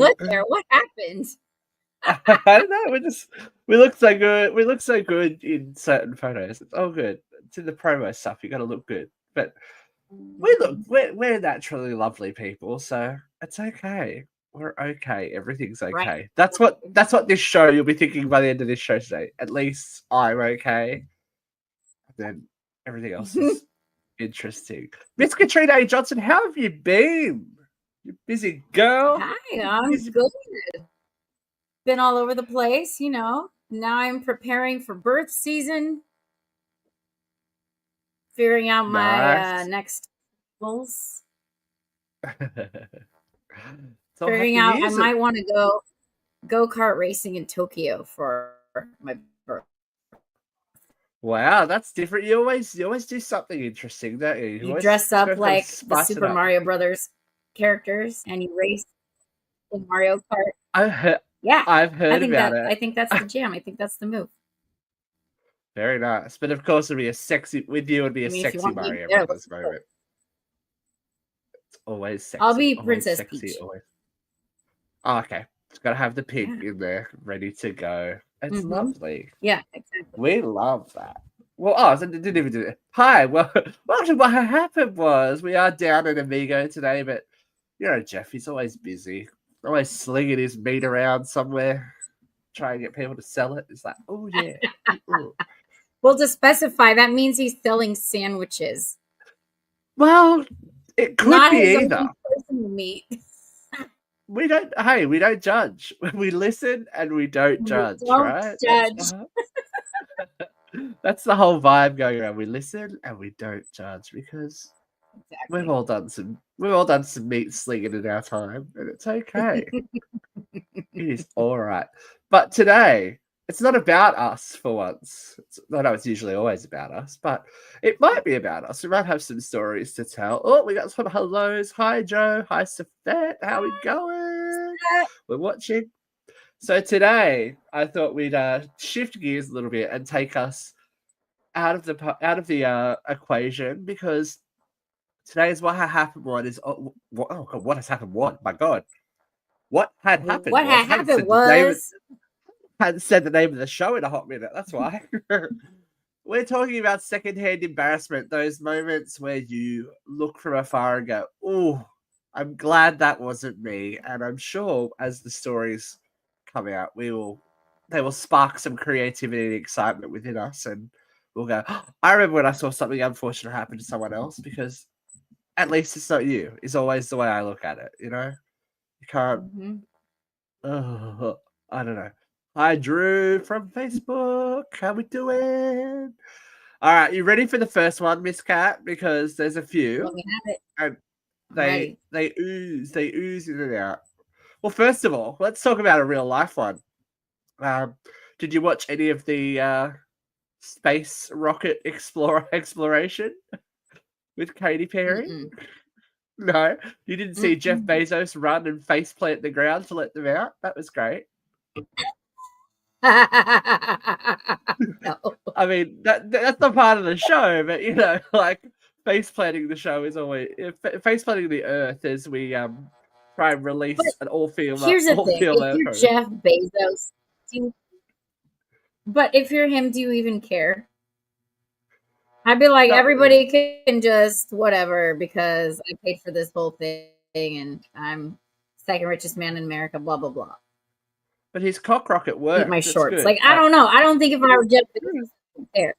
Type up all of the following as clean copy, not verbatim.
put there? What happened? I don't know. We look so good. We look so good in certain photos. It's all good. It's in the promo stuff. You got to look good. But we're naturally lovely people, so it's okay. We're okay. Everything's okay. Right. That's what this show you'll be thinking by the end of this show today. At least I'm okay. And then everything else is interesting. Miss Katrina A. Johnson, how have you been? You busy girl? Hi, I'm good. Been all over the place, you know. Now I'm preparing for birth season. Figuring out my next goals. So figuring out I might want to go kart racing in Tokyo for my birth. Wow, that's different. You always do something interesting, don't you? You dress up like the Super Mario Brothers characters and you race in Mario Kart. I've heard about it. I think that's the jam. I think that's the move. Very nice. But of course, it'd be a sexy Mario Brothers moment. It's always sexy. I'll be Princess Peach. Always. Oh, okay. Just got to have the pig in there ready to go. It's lovely. Yeah, exactly. We love that. Well, I didn't even do it. Hi. Well, actually, what happened was we are down at Amigo today, but you know, Jeff, he's always busy. Always slinging his meat around somewhere, trying to get people to sell it. It's like, oh, yeah. Well, to specify, that means he's selling sandwiches. Well, it could not be his either. Own personal meat. We don't judge. We listen and we don't judge, right? Judge. That's the whole vibe going around. We listen and we don't judge because we've all done some meat slinging in our time, and it's okay. It is all right. But today, it's not about us for once. I know it's usually always about us, but it might be about us. We might have some stories to tell. Oh, we got some hellos. Hi, Joe. Hi, Safette. How we going? We're watching. So today, I thought we'd shift gears a little bit and take us out of the equation, because today's What Had Happened Was is what has happened? What? My God. What had happened? What had happened was. Hadn't said the name of the show in a hot minute. That's why. We're talking about secondhand embarrassment. Those moments where you look from afar and go, "Oh, I'm glad that wasn't me." And I'm sure as the stories come out, they will spark some creativity and excitement within us, and we'll go, oh, I remember when I saw something unfortunate happen to someone else, because at least it's not you, is always the way I look at it, you know? You can't... I don't know. Hi, Drew from Facebook. How we doing? All right, you ready for the first one, Miss Cat? Because there's a few. Let me have it. And they ooze in and out. Well, first of all, let's talk about a real life one. Did you watch any of the space rocket exploration with Katy Perry? No, you didn't see Jeff Bezos run and faceplant the ground to let them out? That was great. No. I mean, that's not part of the show, but you know, like faceplanting the show is always faceplanting the Earth as we try and release an all-female. Here's the thing: if you're Jeff Bezos, but if you're him, do you even care? I'd be like, everybody can just whatever, because I paid for this whole thing and I'm second richest man in America. Blah blah blah. But his cock rocket worked. Eat my shorts. Good. Like, I don't know. I don't think if I were Jeff Bezos there.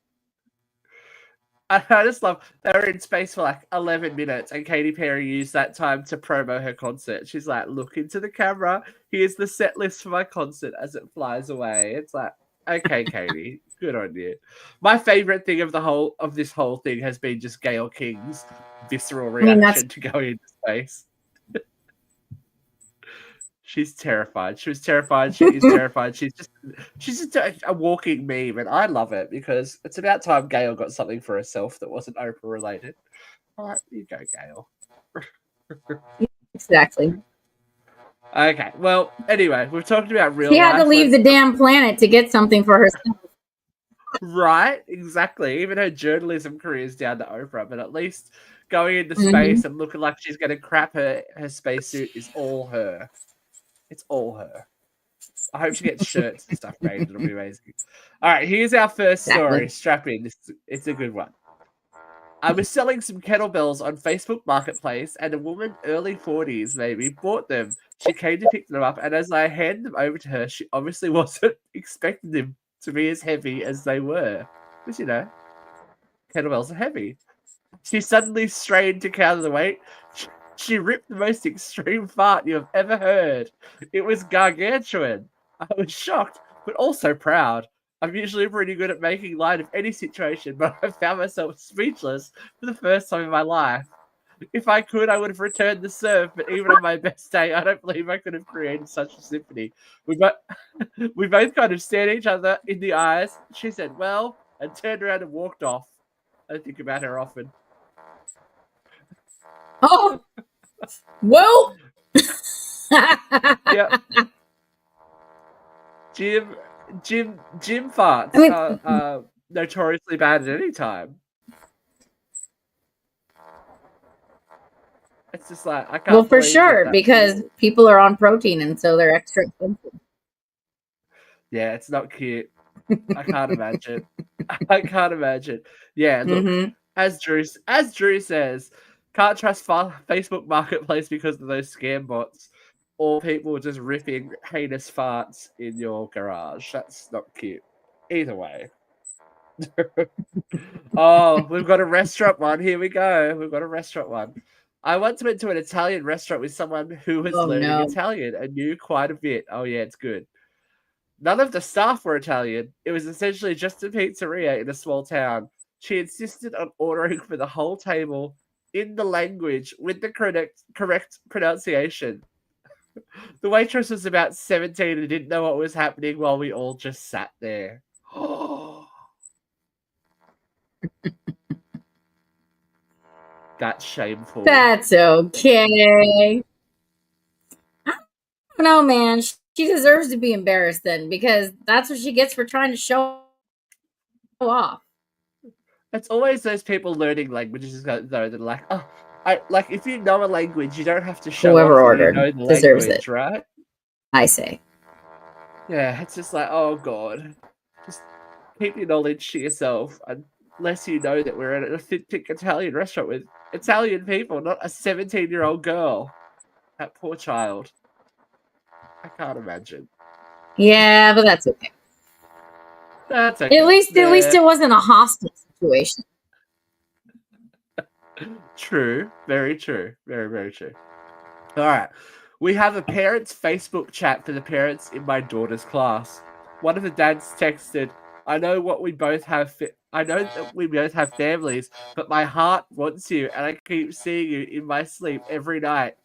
I just love they were in space for like 11 minutes, and Katy Perry used that time to promo her concert. She's like, "Look into the camera. Here's the set list for my concert as it flies away." It's like, okay, Katy, good on you. My favorite thing of this whole thing has been just Gayle King's visceral reaction to going into space. She's terrified. She was terrified. She is terrified. She's just a walking meme, and I love it because it's about time Gayle got something for herself that wasn't Oprah related. All right, you go, Gayle. Exactly. Okay. Well, anyway, we've talked about real. She had to leave the damn planet to get something for herself. Right. Exactly. Even her journalism career is down to Oprah, but at least going into space and looking like she's going to crap her spacesuit is all her. It's all her. I hope she gets shirts and stuff made. It'll be amazing. All right, here's our first story. Strap in. It's a good one. I was selling some kettlebells on Facebook Marketplace, and a woman, early 40s maybe, bought them. She came to pick them up, and as I handed them over to her, she obviously wasn't expecting them to be as heavy as they were. Because, you know, kettlebells are heavy. She suddenly strained to counter the weight. She ripped the most extreme fart you have ever heard. It was gargantuan. I was shocked, but also proud. I'm usually pretty good at making light of any situation, but I found myself speechless for the first time in my life. If I could, I would have returned the serve, but even on my best day, I don't believe I could have created such a symphony. We both kind of stared at each other in the eyes. She said, well, and turned around and walked off. I think about her often. Oh, well. Yep. Gym farts are notoriously bad at any time. It's just like, I can't. Well, for sure, because people are on protein, and so they're extra expensive. Yeah, it's not cute. I can't imagine. I can't imagine. Yeah, look, as Drew says, can't trust Facebook Marketplace because of those scam bots, or people just ripping heinous farts in your garage. That's not cute. Either way. Oh, we've got a restaurant one. Here we go. We've got a restaurant one. I once went to an Italian restaurant with someone who was learning Italian and knew quite a bit. Oh, yeah, it's good. None of the staff were Italian. It was essentially just a pizzeria in a small town. She insisted on ordering for the whole table in the language with the correct pronunciation. The waitress was about 17 and didn't know what was happening while we all just sat there. That's shameful. That's okay. I don't know, man. She deserves to be embarrassed then, because that's what she gets for trying to show off. It's always those people learning languages though that are like, oh, if you know a language, you don't have to show Whoever off ordered that you know the deserves language, it, right? I say. Yeah, it's just like, oh god, just keep your knowledge to yourself, unless you know that we're at an authentic Italian restaurant with Italian people, not a 17-year-old girl. That poor child. I can't imagine. Yeah, but that's okay. That's okay. At least it wasn't a hostage situation. True. Very true. Very, very true. All right. We have a parents' Facebook chat for the parents in my daughter's class. One of the dads texted, I know that we both have families, but my heart wants you, and I keep seeing you in my sleep every night.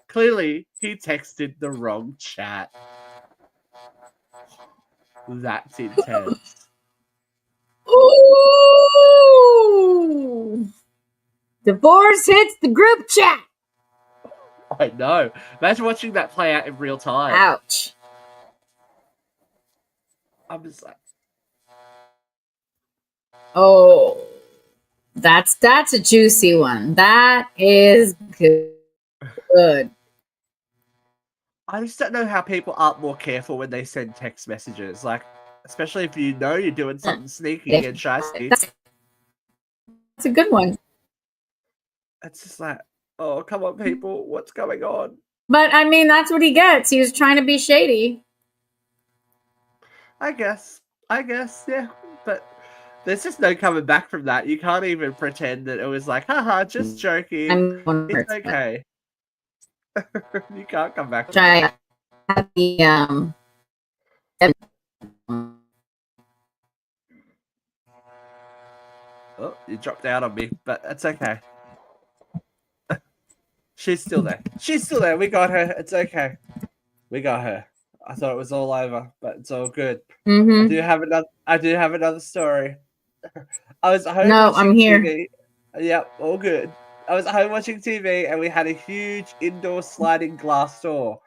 Clearly, he texted the wrong chat. That's intense. Ooh! Divorce hits the group chat. I know. Imagine watching that play out in real time. Ouch. I'm just like, oh, that's a juicy one. That is good. I just don't know how people aren't more careful when they send text messages. Like, especially if you know you're doing something sneaky and shysty. That's a good one. It's just like, oh, come on, people. What's going on? But, I mean, that's what he gets. He was trying to be shady. I guess, yeah. But there's just no coming back from that. You can't even pretend that it was like, haha, just joking. It's okay. You can't come back from that. Oh, you dropped out on me, but that's okay. She's still there. She's still there. We got her. It's okay. We got her. I thought it was all over, but it's all good. I do have another story. I was home watching TV. Yep, all good. I was home watching TV, and we had a huge indoor sliding glass door.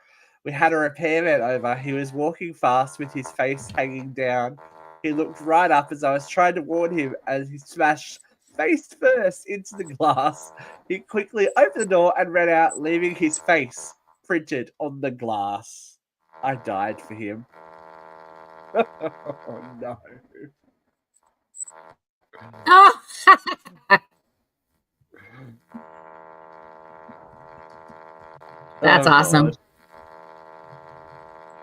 We had a repairman over. He was walking fast with his face hanging down. He looked right up as I was trying to warn him as he smashed face first into the glass. He quickly opened the door and ran out, leaving his face printed on the glass. I died for him. Oh no. Oh, that's Oh awesome. god.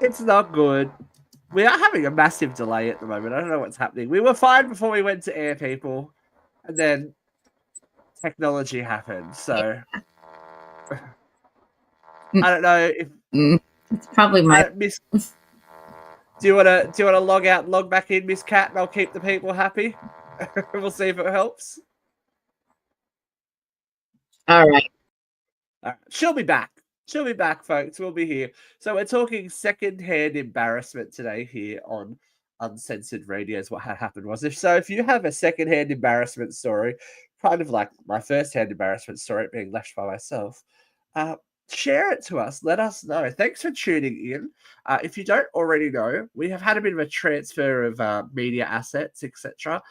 It's not good. We are having a massive delay at the moment. I don't know what's happening. We were fine before we went to air, people, and then technology happened. So I don't know if It's probably my. Miss. Do you wanna log out and log back in, Miss Cat, and I'll keep the people happy. We'll see if it helps. All right. She'll be back. She'll be back, folks. We'll be here. So we're talking second-hand embarrassment today here on Uncensored Radio's What Had Happened Was. If you have a second-hand embarrassment story, kind of like my first-hand embarrassment story being left by myself, uh, share it to us. Let us know. Thanks for tuning in. If you don't already know, we have had a bit of a transfer of media assets, etc.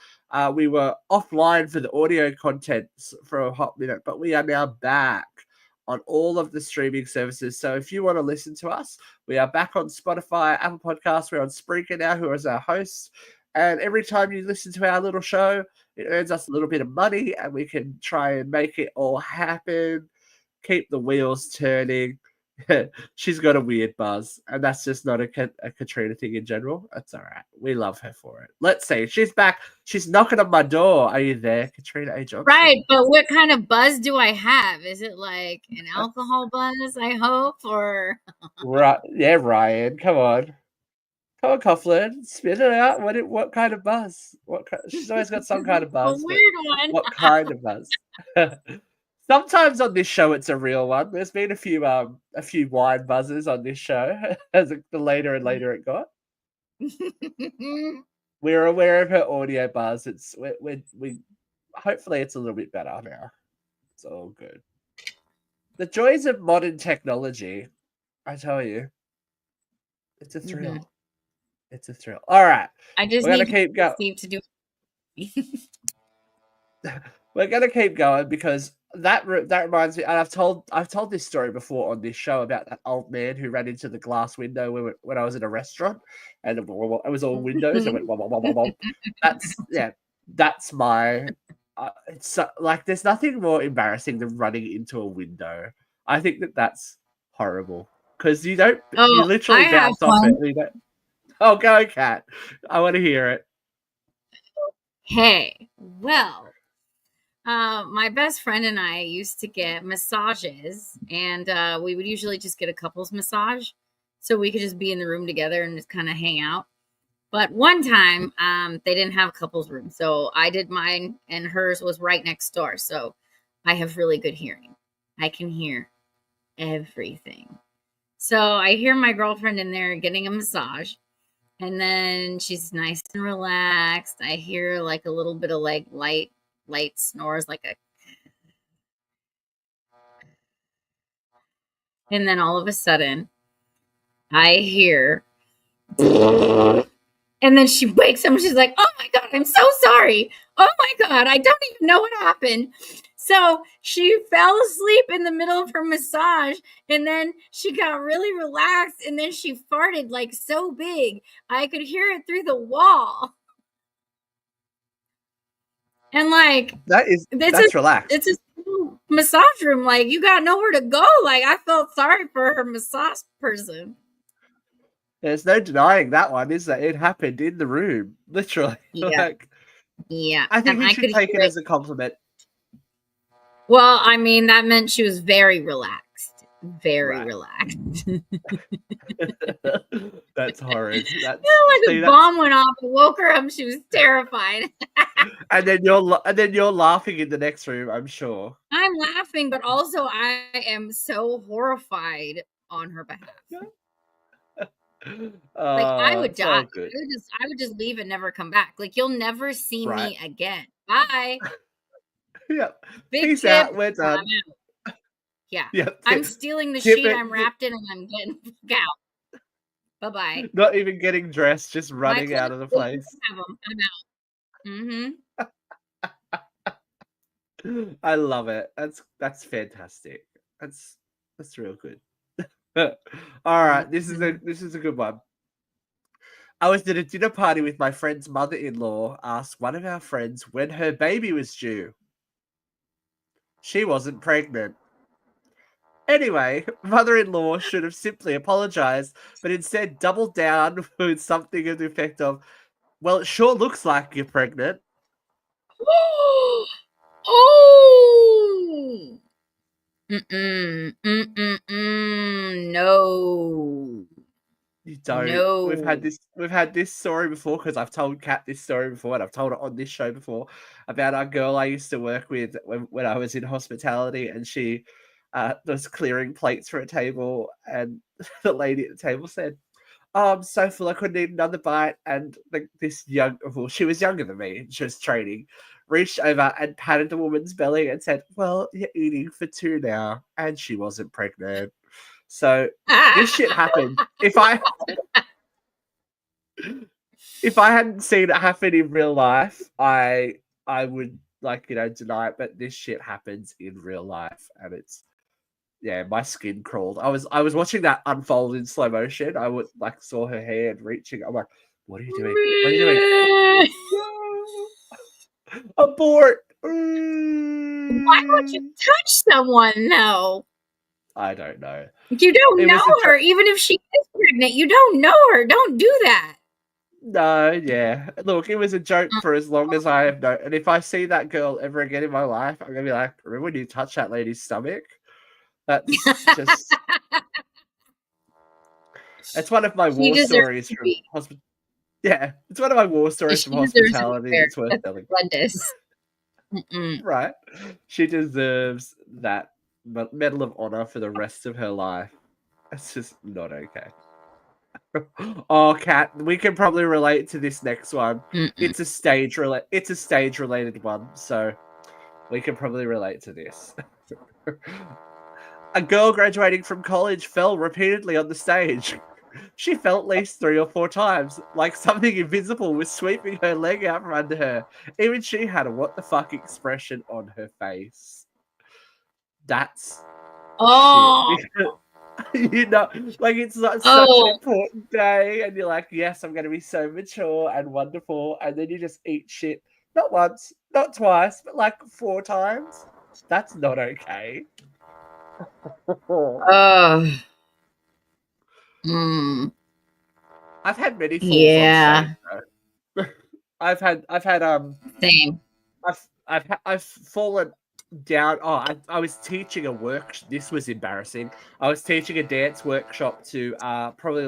We were offline for the audio content for a hot minute, but we are now back on all of the streaming services. So if you want to listen to us, we are back on Spotify, Apple Podcasts. We're on Spreaker now, who is our host. And every time you listen to our little show, it earns us a little bit of money, and we can try and make it all happen, keep the wheels turning. She's got a weird buzz, and that's just not a Katrina thing in general. That's all right. We love her for it. Let's see. She's back. She's knocking on my door. Are you there, Katrina A. Johnson? Right, but what kind of buzz do I have? Is it like an alcohol buzz, I hope, or Right? Yeah, Ryan. Come on. Come on, Coughlin. Spit it out. What kind of buzz? She's always got some kind of a buzz, but weird one? what kind of buzz? Sometimes on this show it's a real one. There's been a few wine buzzes on this show as the later and later it got. We're aware of her audio buzz. We hopefully it's a little bit better now. It's all good. The joys of modern technology, I tell you, it's a thrill. Mhm. It's a thrill. All right, I just we're gonna need keep going. Steve to do. We're gonna keep going because that reminds me, and I've told this story before on this show about that old man who ran into the glass window when I was in a restaurant, and it was all windows. It went wah, wah, wah, wah, wah. That's my. It's like there's nothing more embarrassing than running into a window. I think that's horrible because you Oh, I literally have bounce off it. one. And you don't, oh, go cat! I want to hear it. Hey, well, my best friend and I used to get massages, and we would usually just get a couples massage, so we could just be in the room together and just kind of hang out. But one time, they didn't have couples room, so I did mine, and hers was right next door. So I have really good hearing. I can hear everything. So I hear my girlfriend in there getting a massage, and then she's nice and relaxed. I hear like a little bit of like light snores, like a, and then all of a sudden I hear, and then she wakes up and she's like, "Oh my God, I'm so sorry. Oh my God, I don't even know what happened." So she fell asleep in the middle of her massage, and then she got really relaxed, and then she farted like so big I could hear it through the wall. And like That's relaxed. it's a massage room. Like you got nowhere to go. Like I felt sorry for her massage person. There's no denying that one, is that it happened in the room, literally. Yeah, Like, yeah. I think And we I should could take hear it it. as a compliment. Well, I mean, that meant she was very relaxed. Very Right. relaxed. That's horrid. Like a bomb went off and woke her up. She was terrified. And then you're laughing in the next room, I'm sure. I'm laughing, but also I am so horrified on her behalf. Like I would It's die. all good. I would just leave and never come back. Like you'll never see Right. me again. Bye. Yep. Big Peace tip. out. We're done. Yeah. Yep. I'm stealing the Tip sheet it. I'm wrapped in and I'm getting out. Bye-bye. Not even getting dressed, just My running clothes, out of the you can place. have them. I'm out. I love it. That's fantastic. That's real good. All right, this is a good one. I was at a dinner party with my friend's mother-in-law. Asked one of our friends when her baby was due. She wasn't pregnant. Anyway, mother-in-law should have simply apologized, but instead doubled down with something of the effect of, "Well, it sure looks like you're pregnant." Oh! No. You don't. No. We've had this story before because I've told Kat this story before, and I've told it on this show before about a girl I used to work with when I was in hospitality, and she was clearing plates for a table, and the lady at the table said, "Oh, I'm so full, I couldn't eat another bite." And this she was younger than me, she was training, reached over and patted the woman's belly and said, "Well, you're eating for two now," and she wasn't pregnant. So this shit happened. If I hadn't seen it happen in real life, I would deny it. But this shit happens in real life, and it's my skin crawled. I was watching that unfold in slow motion. I would saw her hand reaching. I'm like, "What are you doing? What are you doing?" Abort! Why would you touch someone though? I don't know. You don't know her. Even if she is pregnant, you don't know her. Don't do that. No, yeah. Look, it was a joke for as long as I have known. And if I see that girl ever again in my life, I'm gonna be like, "Remember when you touched that lady's stomach?" That's just. It's one of my war stories from hospital. Yeah, it's one of my war stories from hospitality that's worth telling. Right. She deserves that Medal of Honor for the rest of her life. It's just not okay. Oh, Kat, we can probably relate to this next one. It's a stage related one, so we can probably relate to this. A girl graduating from college fell repeatedly on the stage. She fell at least 3 or 4 times, like something invisible was sweeping her leg out from under her. Even she had a what the fuck expression on her face. That's shit. You know, it's not such an important day, and you're like, "Yes, I'm going to be so mature and wonderful," and then you just eat shit. Not once, not twice, but 4 times. That's not okay. I've had many falls on stage, though. I've had same. I've fallen down. Oh, I was teaching a work. This was embarrassing. I was teaching a dance workshop to probably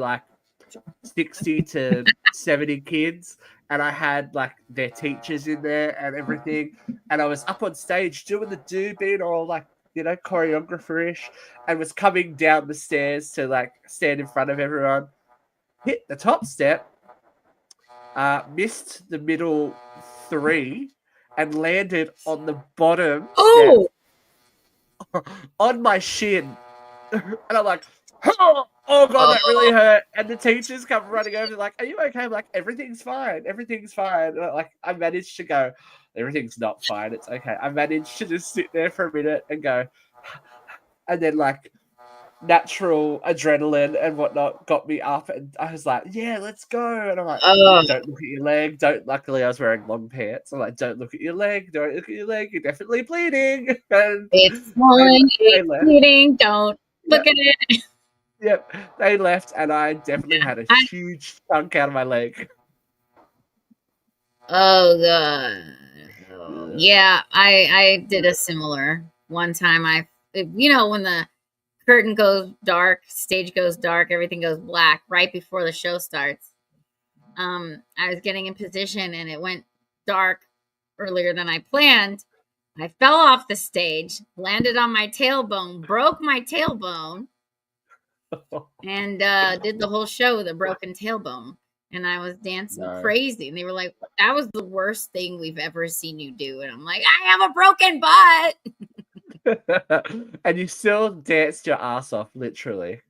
60 to 70 kids, and I had their teachers in there and everything, and I was up on stage doing the being all choreographer-ish, and was coming down the stairs to stand in front of everyone. Hit the top step, missed the middle 3, and landed on the bottom step on my shin. And I'm like, "Oh god, that really hurt." And the teachers come running over, like, "Are you okay?" I'm like, "Everything's fine. Everything's fine." And I managed to go, "Everything's not fine. It's okay." I managed to just sit there for a minute and go, and then natural adrenaline and whatnot got me up, and I was like, "Yeah, let's go." And I'm like, "Don't look at your leg. Don't." Luckily, I was wearing long pants. I'm like, "Don't look at your leg. Don't look at your leg. You're definitely bleeding." And it's fine. It's bleeding. Don't look at it. Yep, they left, and I definitely had a huge chunk out of my leg. Oh god. Yeah, I did a similar one time. When the curtain goes dark, stage goes dark, everything goes black right before the show starts. I was getting in position and it went dark earlier than I planned. I fell off the stage, landed on my tailbone, broke my tailbone, and did the whole show with a broken tailbone. And I was dancing crazy. And they were like, "That was the worst thing we've ever seen you do." And I'm like, "I have a broken butt." And you still danced your ass off, literally.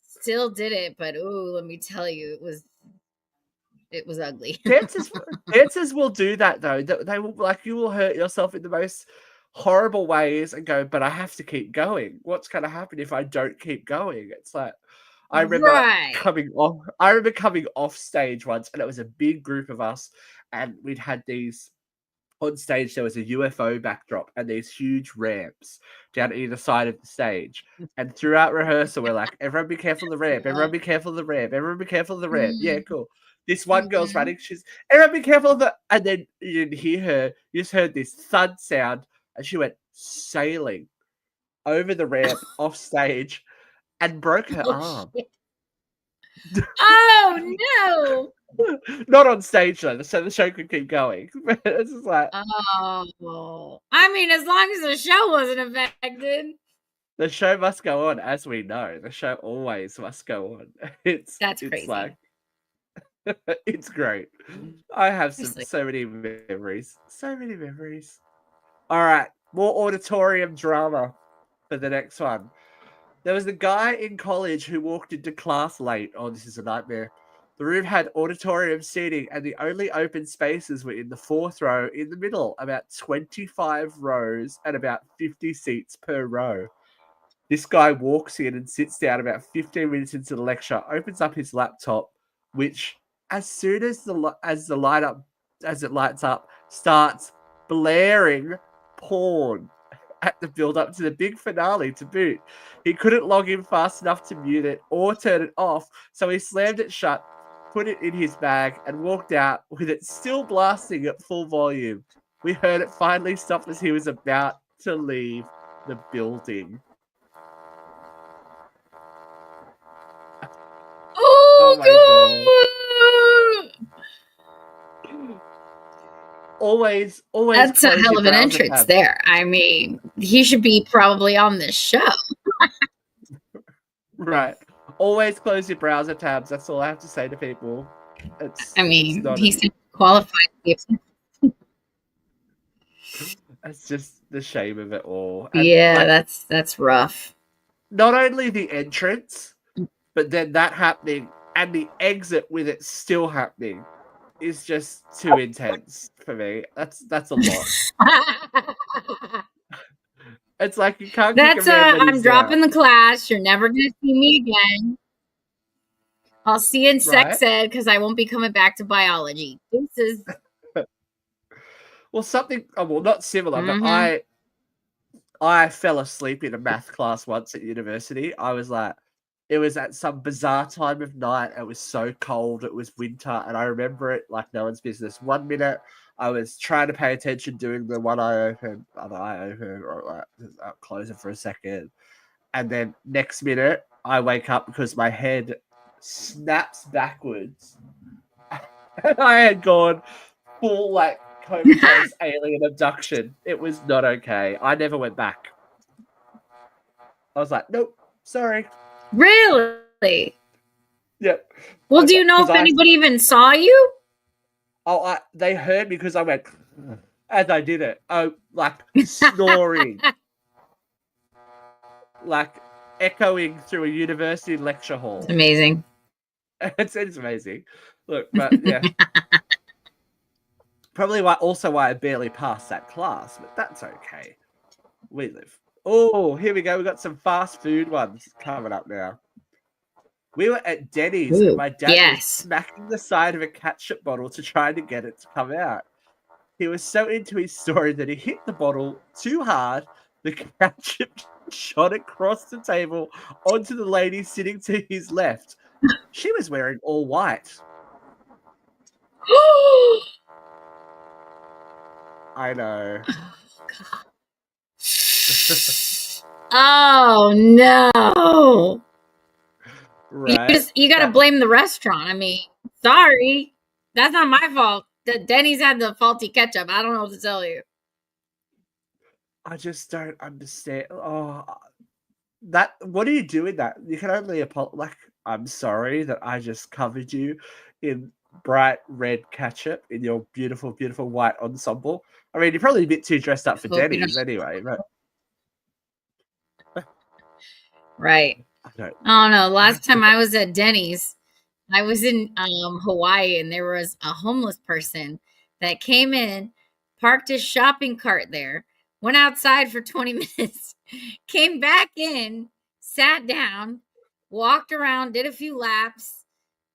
Still did it, but let me tell you, it was ugly. Dancers will do that though. They will you will hurt yourself in the most horrible ways and go, but I have to keep going. What's going to happen if I don't keep going? It's like, I remember coming off stage once, and it was a big group of us, and we'd had these on stage. There was a UFO backdrop and these huge ramps down either side of the stage. And throughout rehearsal, we're like, everyone be careful of the ramp, everyone be careful of the ramp, everyone be careful of the ramp. Yeah, cool. This one girl's running, she's, everyone be careful of the, and then you didn't hear her, you just heard this thud sound, and she went sailing over the ramp off stage and broke her arm. Oh no! Not on stage though, so the show could keep going. It's just like, oh, I mean, as long as the show wasn't affected. The show must go on, as we know. The show always must go on. That's crazy. It's like, it's great. I have so many memories. So many memories. All right, more auditorium drama for the next one. There was a guy in college who walked into class late. Oh, this is a nightmare. The room had auditorium seating, and the only open spaces were in the fourth row in the middle, about 25 rows and about 50 seats per row. This guy walks in and sits down about 15 minutes into the lecture, opens up his laptop, which, as soon as it lights up, starts blaring porn at the build up to the big finale to boot. He couldn't log in fast enough to mute it or turn it off, so he slammed it shut, put it in his bag, and walked out with it still blasting at full volume. We heard it finally stop as he was about to leave the building. Oh my god! Always. That's a hell of an entrance there. I mean, he should be probably on this show. Right. Always close your browser tabs. That's all I have to say to people. He's qualified. That's just the shame of it all. And yeah, that's rough. Not only the entrance, but then that happening and the exit with it still happening is just too intense for me. That's a lot. It's like you can't. That's I'm dropping the class. You're never gonna see me again. I'll see you in sex ed because I won't be coming back to biology. Deuces. Well, not similar, but I fell asleep in a math class once at university. I was like, it was at some bizarre time of night. It was so cold. It was winter, and I remember it like no one's business. 1 minute, I was trying to pay attention, doing the one eye open, other eye open, or like close it for a second, and then next minute, I wake up because my head snaps backwards, and I had gone full like comatose alien abduction. It was not okay. I never went back. I was like, nope, sorry. Really? Yep. Well, do you know if anybody even saw you? Oh, they heard me because I went as I did it. Oh, like snoring, like echoing through a university lecture hall. It's amazing. It's amazing. Look, but yeah. Probably why I barely passed that class, but that's okay. We live. Oh, here we go. We got some fast food ones coming up now. We were at Denny's and my dad was smacking the side of a ketchup bottle to try to get it to come out. He was so into his story that he hit the bottle too hard. The ketchup shot across the table onto the lady sitting to his left. She was wearing all white. I know. Oh no. Right. You gotta blame the restaurant. I mean, sorry. That's not my fault. The Denny's had the faulty ketchup. I don't know what to tell you. I just don't understand. Oh, what do you do with that? You can only apologize. I'm sorry that I just covered you in bright red ketchup in your beautiful, beautiful white ensemble. I mean, you're probably a bit too dressed up for Denny's anyway, but right. Oh no! Last time I was at Denny's, I was in Hawaii, and there was a homeless person that came in, parked his shopping cart there, went outside for 20 minutes, came back in, sat down, walked around, did a few laps,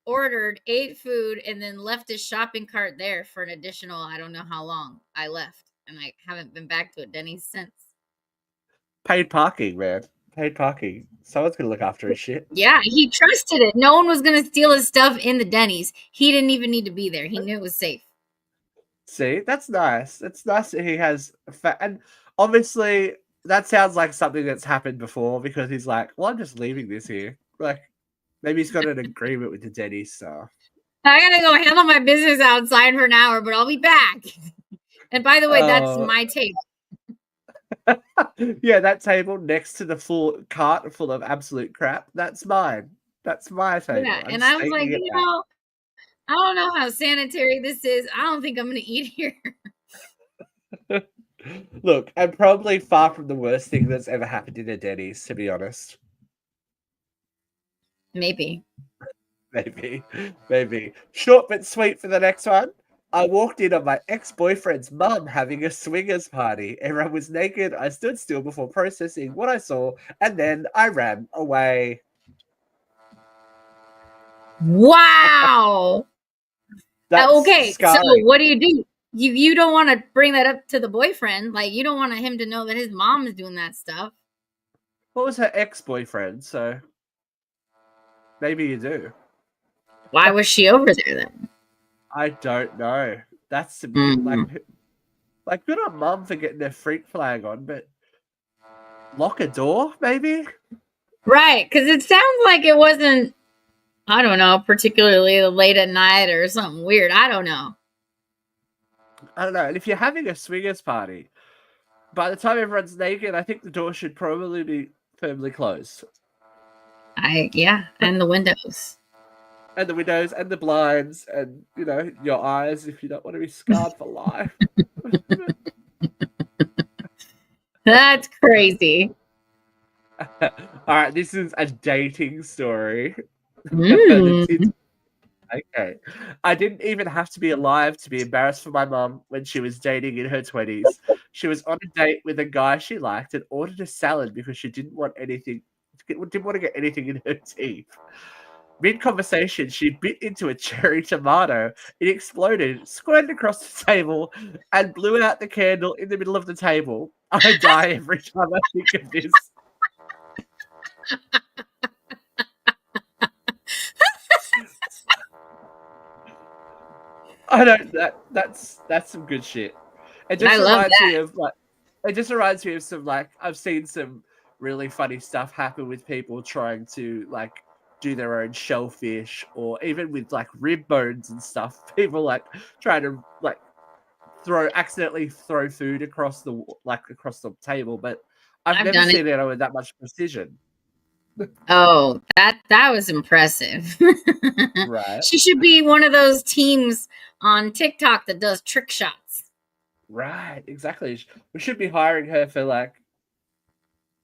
ordered, ate food, and then left his shopping cart there for an additional, I don't know how long I left. And I haven't been back to a Denny's since. Paid parking, man. Paid parking. Someone's gonna look after his shit. Yeah, he trusted it. No one was going to steal his stuff in the Denny's. He didn't even need to be there. He knew it was safe. See, that's nice. It's nice that he has and obviously that sounds like something that's happened before because he's like, well, I'm just leaving this here. Like, maybe he's got an agreement with the Denny's staff. I gotta go handle my business outside for an hour, but I'll be back. And by the way, that's my table. Yeah, that table next to the full cart full of absolute crap. That's mine. That's my table. Yeah, and I was like, I don't know how sanitary this is. I don't think I'm gonna eat here. Look, I'm probably far from the worst thing that's ever happened in a Denny's, to be honest. Maybe. Short but sweet for the next one. I walked in on my ex-boyfriend's mum having a swingers party. Everyone was naked. I stood still before processing what I saw, and then I ran away. Wow. Okay, scarring. so what do? You don't want to bring that up to the boyfriend. Like, you don't want him to know that his mom is doing that stuff. What was her ex-boyfriend? So maybe you do. Why was she over there then? I don't know. That's like good on mum for getting their freak flag on, but lock a door, maybe? Right, because it sounds like it wasn't, I don't know, particularly late at night or something weird. I don't know. And if you're having a swingers party, by the time everyone's naked, I think the door should probably be firmly closed. Yeah, and the windows. And the windows and the blinds and, your eyes if you don't want to be scarred for life. That's crazy. All right, this is a dating story. Okay. I didn't even have to be alive to be embarrassed for my mum when she was dating in her 20s. She was on a date with a guy she liked and ordered a salad because she didn't want to get anything in her teeth. Mid-conversation, she bit into a cherry tomato. It exploded, squirted across the table, and blew out the candle in the middle of the table. I die every time I think of this. I don't. That's some good shit. It just reminds me of some I've seen some really funny stuff happen with people trying to do their own shellfish, or even with rib bones and stuff. People trying to accidentally throw food across the table, but I've never seen it with that much precision. Oh, that was impressive. Right. She should be one of those teams on TikTok that does trick shots. Right, exactly. We should be hiring her for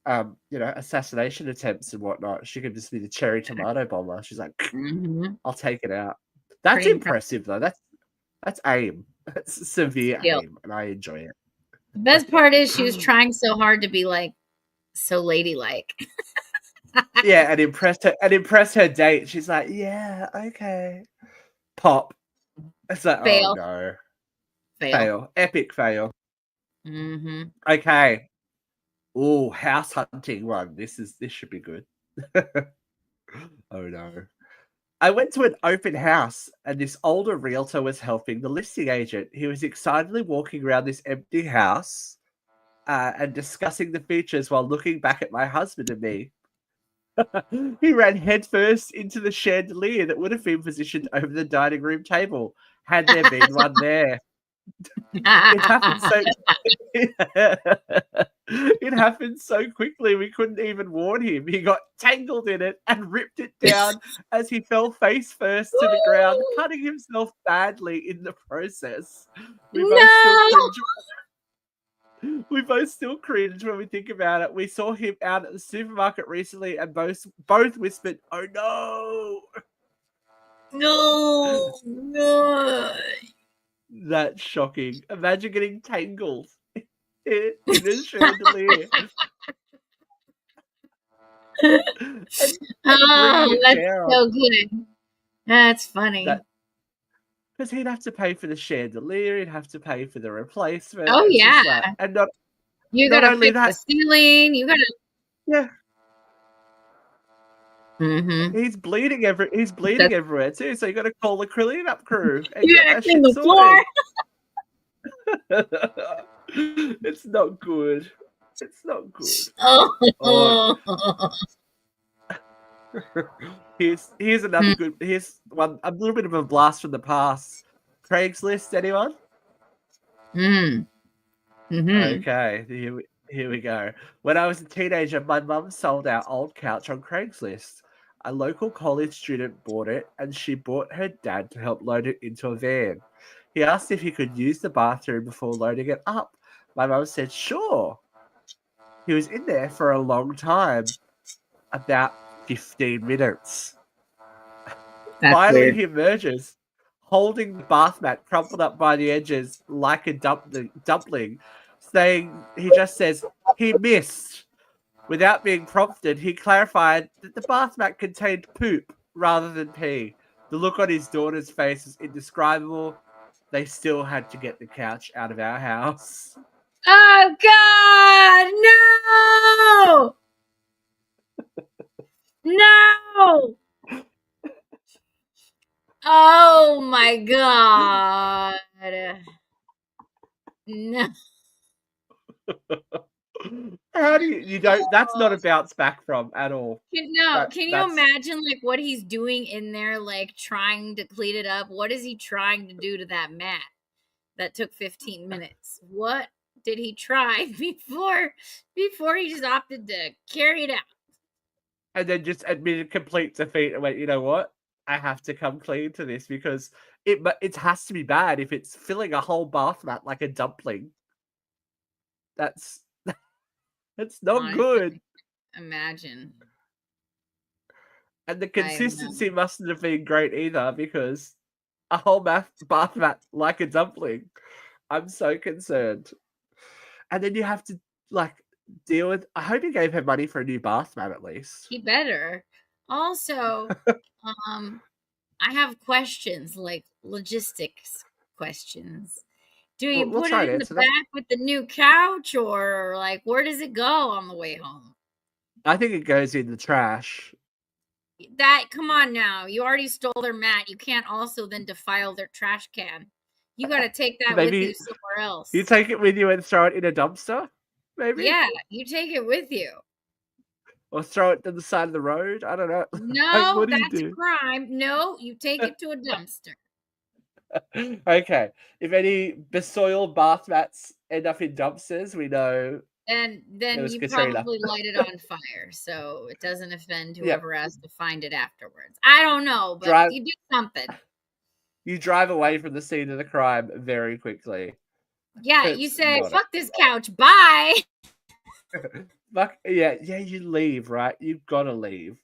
assassination attempts and whatnot. She could just be the cherry tomato bomber. She's like, I'll take it out. That's impressive though. That's aim. That's severe aim, and I enjoy it. The best part is she was trying so hard to be so ladylike. Yeah, and impress her date. She's like, yeah, okay. Pop. It's like, fail. Oh no. Fail. Epic fail. Mm-hmm. Okay. Oh, house hunting one. This should be good. Oh no. I went to an open house and this older realtor was helping the listing agent. He was excitedly walking around this empty house and discussing the features while looking back at my husband and me. He ran headfirst into the chandelier that would have been positioned over the dining room table had there been one there. It happened so quickly we couldn't even warn him. He got tangled in it and ripped it down as he fell face first to the ground, cutting himself badly in the process. We both still cringe when we think about it. We saw him out at the supermarket recently and both whispered, "Oh no!" No. That's shocking. Imagine getting tangled in a chandelier. and bring Oh, him that's down. so good. That's funny. Because he'd have to pay for the chandelier, he'd have to pay for the replacement. Oh, It's yeah. just like, and You not gotta only fix the that, ceiling. You gotta. yeah, Mm-hmm. he's bleeding everywhere too. So you got to call the cleanup crew and You get gotta that clean shit the floor. sorted. It's not good. It's not good. Oh. Here's another good. Here's one. A little bit of a blast from the past. Craigslist, anyone? Mm-hmm. Okay, here we go. When I was a teenager, my mum sold our old couch on Craigslist. A local college student bought it, and she bought her dad to help load it into a van. He asked if he could use the bathroom before loading it up. My mum said, sure. He was in there for a long time, about 15 minutes. That's Finally, weird. he emerges, holding the bath mat crumpled up by the edges like a dumpling, saying, he just says, he missed. Without being prompted, he clarified that the bath mat contained poop rather than pee. The look on his daughter's face was indescribable. They still had to get the couch out of our house. Oh, God! No! No! Oh, my God. No. How do you don't? That's not a bounce back from at all. Can you That's imagine like what he's doing in there, like trying to clean it up? What is he trying to do to that mat that took 15 minutes? What did he try before he just opted to carry it out? and then just admitted complete defeat and went, you know what? I have to come clean to this because it has to be bad if it's filling a whole bath mat like a dumpling. That's that's not Honestly, good. imagine. And the I consistency mustn't have been great either because a whole bath mat like a dumpling. I'm so concerned. And then you have to like deal with. I hope you gave her money for a new bath mat at least. He better. Also, I have questions like logistics questions. Do you We'll put try it and in the answer them. back with the new couch, or like where does it go on the way home? I think it goes in the trash. Come on now. You already stole their mat. You can't also then defile their trash can. You got to take that with you Maybe somewhere you else. take it with you and throw it in a dumpster, maybe? Yeah, you take it with you. Or throw it to the side of the road. I don't know. Like, No, what do you that's a do? crime. No, you take it to a dumpster. Okay. If any besoiled bath mats end up in dumpsters, we know And it then was you Katrina. probably light it on fire so it doesn't offend Yep. whoever has to find it afterwards. I don't know, but you do something. You drive away from the scene of the crime very quickly. Yeah, you It's say, not fuck this couch, bye. yeah, you leave, right? You've got to leave.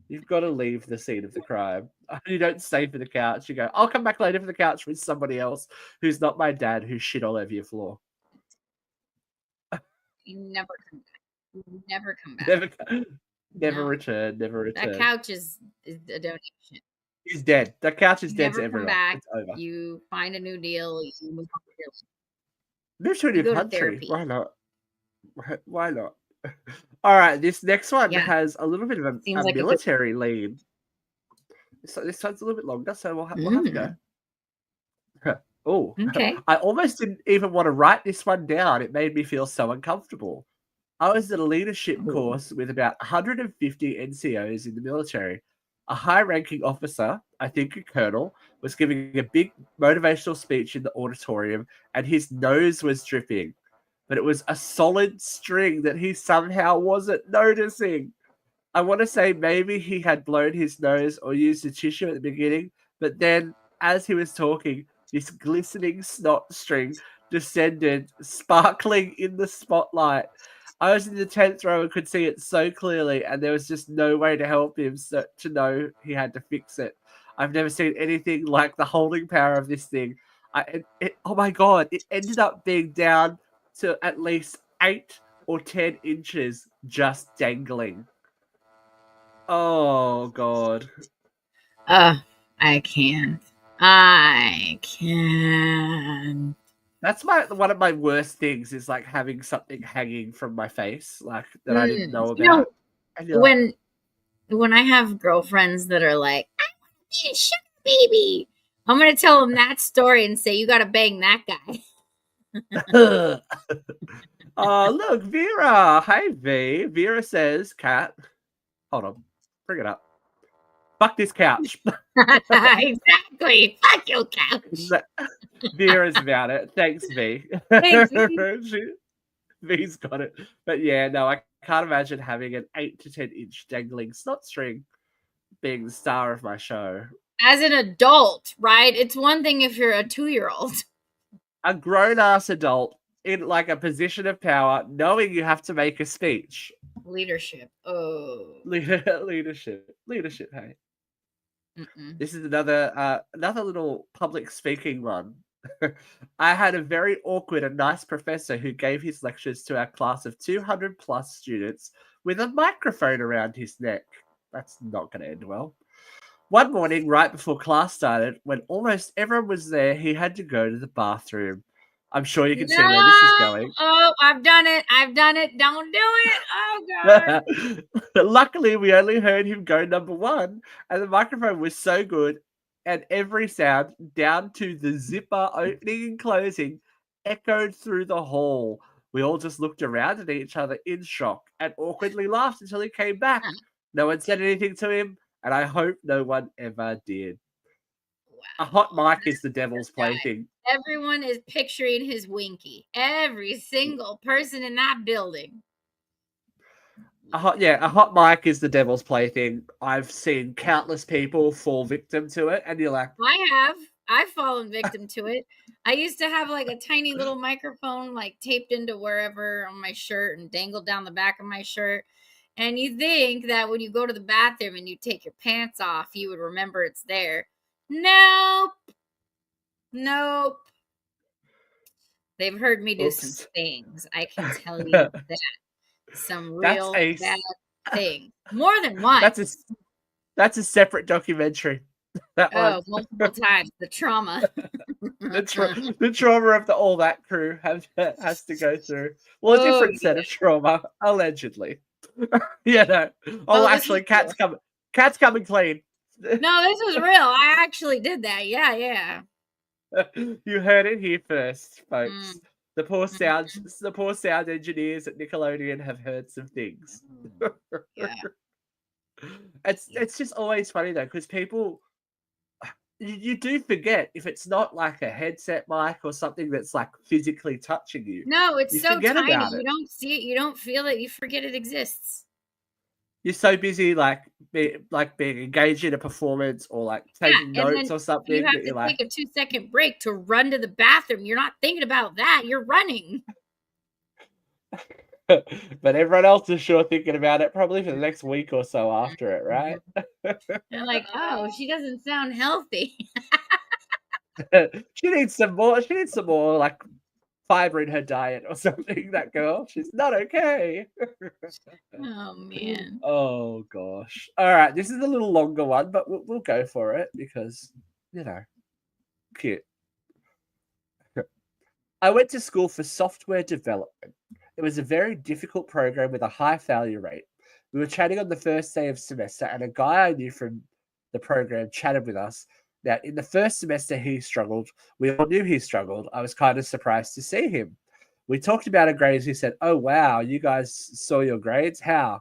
You've got to leave the scene of the crime. You don't stay for the couch. You go, I'll come back later for the couch with somebody else who's not my dad who shit all over your floor. You never come back. You never come back. Never No. return. That couch is a donation. He's dead. The couch is dead to Never come everyone. back. It's over. You find a new deal. You move Move to a You new go to country. therapy. Why not? Why not? All right, this next one Yeah. has a little bit of a Seems like a good- military lead. So this one's a little bit longer, so we'll have a go. Oh, Okay. I almost didn't even want to write this one down. It made me feel so uncomfortable. I was at a leadership course with about 150 NCOs in the military. A high-ranking officer, I think a colonel, was giving a big motivational speech in the auditorium, and his nose was dripping. But it was a solid string that he somehow wasn't noticing. I want to say maybe he had blown his nose or used a tissue at the beginning, but then as he was talking, this glistening snot string descended, sparkling in the spotlight. I was in the 10th row and could see it so clearly, and there was just no way to help him to know he had to fix it. I've never seen anything like the holding power of this thing. Oh my God, it ended up being down to at least 8 or 10 inches just dangling. Oh, God. I can't. I can't. That's one of my worst things is like having something hanging from my face, like that I didn't know about. And you're like, When I have girlfriends that are like, I want to be a sugar baby, I'm gonna tell them that story and say you gotta bang that guy. oh, look, Vera. Hi, V. Vera says, Cat. Hold on. Bring it up. Fuck this couch. Exactly. Fuck your couch. Vera's about it. Thanks, V. Thanks. V's got it. But yeah, no, I can't imagine having an 8 to 10 inch dangling snot string being the star of my show. As an adult, right? It's one thing if you're a 2-year-old. A grown-ass adult in like a position of power, knowing you have to make a speech. Leadership. Oh. Leadership. Hey. This is another little public speaking one. I had a very awkward and nice professor who gave his lectures to our class of 200 plus students with a microphone around his neck. That's not going to end well. One morning, right before class started, when almost everyone was there, he had to go to the bathroom. I'm sure you can see where this is going. Oh, I've done it. Don't do it. Oh, God. Luckily, we only heard him go number one, and the microphone was so good, and every sound, down to the zipper opening and closing, echoed through the hall. We all just looked around at each other in shock and awkwardly laughed until he came back. No one said anything to him, and I hope no one ever did. Wow. A hot mic is the devil's plaything. Everyone is picturing his winky. Every single person in that building. A hot mic is the devil's plaything. I've seen countless people fall victim to it, and you're like, I've fallen victim to it. I used to have like a tiny little microphone like taped into wherever on my shirt and dangled down the back of my shirt. And you think that when you go to the bathroom and you take your pants off, you would remember it's there. Nope. They've heard me do some things. I can tell you that. Some real bad things. More than one. That's a separate documentary. Multiple times. The trauma. the trauma of all that crew has to go through. Well, a different set of trauma, allegedly. Actually, Cat's coming clean. No, this was real. I actually did that. Yeah. You heard it here first, folks. The poor sound engineers at Nickelodeon have heard some things. Yeah. It's just always funny though, because people you do forget if it's not like a headset mic or something that's like physically touching you. No, it's so tiny. You don't see it. You don't feel it. You forget it exists. You're so busy being engaged in a performance or like taking notes or something. You have to take a 2-second break to run to the bathroom. You're not thinking about that. You're running. But everyone else is sure thinking about it probably for the next week or so after it, right? They're like, oh, she doesn't sound healthy. She needs some more like fiber in her diet or something. That girl, she's not okay. Oh man. Oh gosh. All right, this is a little longer one, but we'll go for it because cute. I went to school for software development. It was a very difficult program with a high failure rate. We were chatting on the first day of semester, and a guy I knew from the program chatted with us. Now, in the first semester, he struggled. We all knew he struggled. I was kind of surprised to see him. We talked about our grades. He said, "Oh, wow, you guys saw your grades? How?"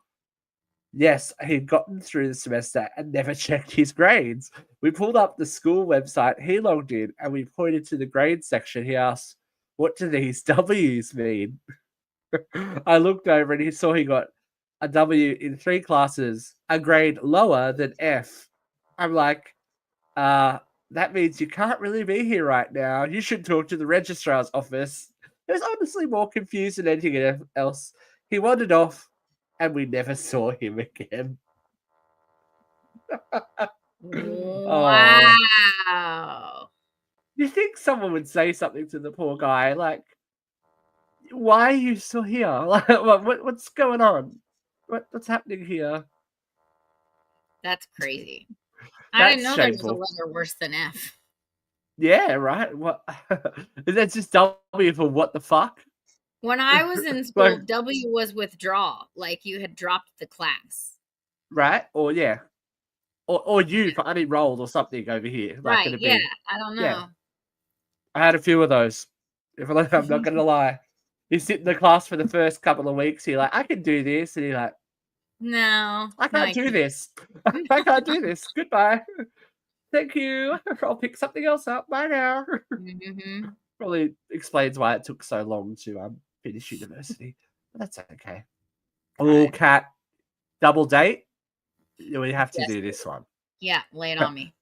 Yes, he'd gotten through the semester and never checked his grades. We pulled up the school website. He logged in, and we pointed to the grades section. He asked, "What do these W's mean?" I looked over and he saw he got a W in 3 classes, a grade lower than F. I'm like, that means you can't really be here right now. You should talk to the registrar's office. It was honestly more confused than anything else. He wandered off and we never saw him again. Wow. You think someone would say something to the poor guy like, Why are you still here? Like, what's going on? What's happening here? That's crazy. I didn't That's know there was a shameful. letter worse than F. Yeah, right. What? That's just W for what the fuck? When I was in school, Like, W was withdraw, like you had dropped the class. right? Or yeah. Or U for unenrolled or something over here. Like Right, it'd yeah, be, I don't yeah. know. I had a few of those. I'm not gonna lie. You sit in the class for the first couple of weeks, you're like, I can do this, and you're like, No, I no, can't I do can't. this. I can't do this. Goodbye. Thank you. I'll pick something else up. Bye now. Mm-hmm. Probably explains why it took so long to finish university. But that's okay. Oh, Okay. Cat, double date. We have to Yes. do this one. Yeah, lay it on me.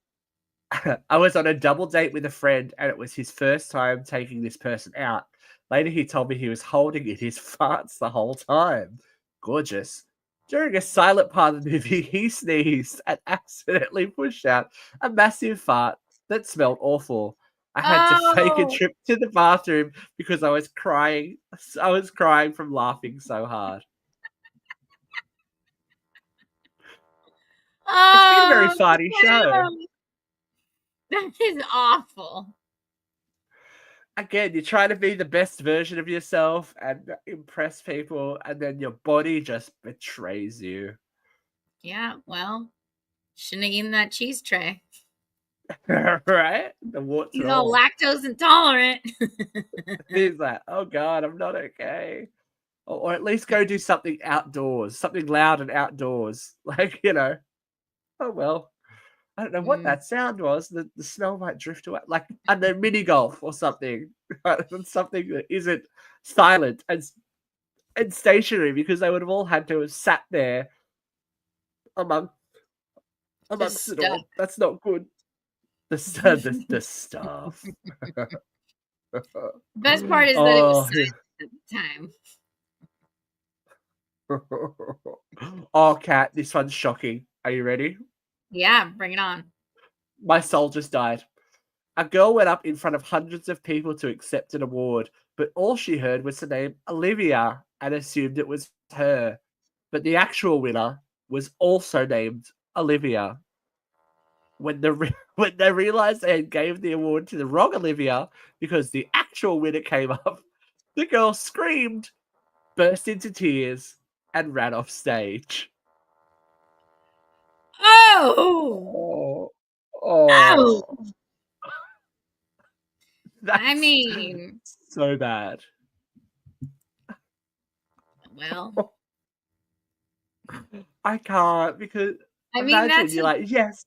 I was on a double date with a friend, and it was his first time taking this person out. Later, he told me he was holding in his farts the whole time. Gorgeous. During a silent part of the movie, he sneezed and accidentally pushed out a massive fart that smelled awful. I had to fake a Oh, trip to the bathroom because I was crying. I was crying from laughing so hard. It's been a very oh, farty show. no. That is awful. Again, you're trying to be the best version of yourself and impress people, and then your body just betrays you. Yeah, well, shouldn't have eaten that cheese tray. Right? The warts He's and all all. lactose intolerant. He's like, oh God, I'm not okay. Or at least go do something outdoors, something loud and outdoors. Like, oh well. I don't know what Mm, that sound was. The smell might drift away. Like under mini golf or something. Something that isn't silent and stationary, because they would have all had to have sat there among just amongst it stuck. all. That's not good. The stuff. Best part is that it was Oh, silent at the time. oh, Cat, this one's shocking. Are you ready? Yeah, bring it on. My soul just died. A girl went up in front of hundreds of people to accept an award, but all she heard was the name Olivia and assumed it was her. But the actual winner was also named Olivia. When they realized they had gave the award to the wrong Olivia because the actual winner came up, the girl screamed, burst into tears, and ran off stage. Oh, Oh, oh. oh, I that's mean, so bad. well, I can't, because I mean imagine you're like, yes.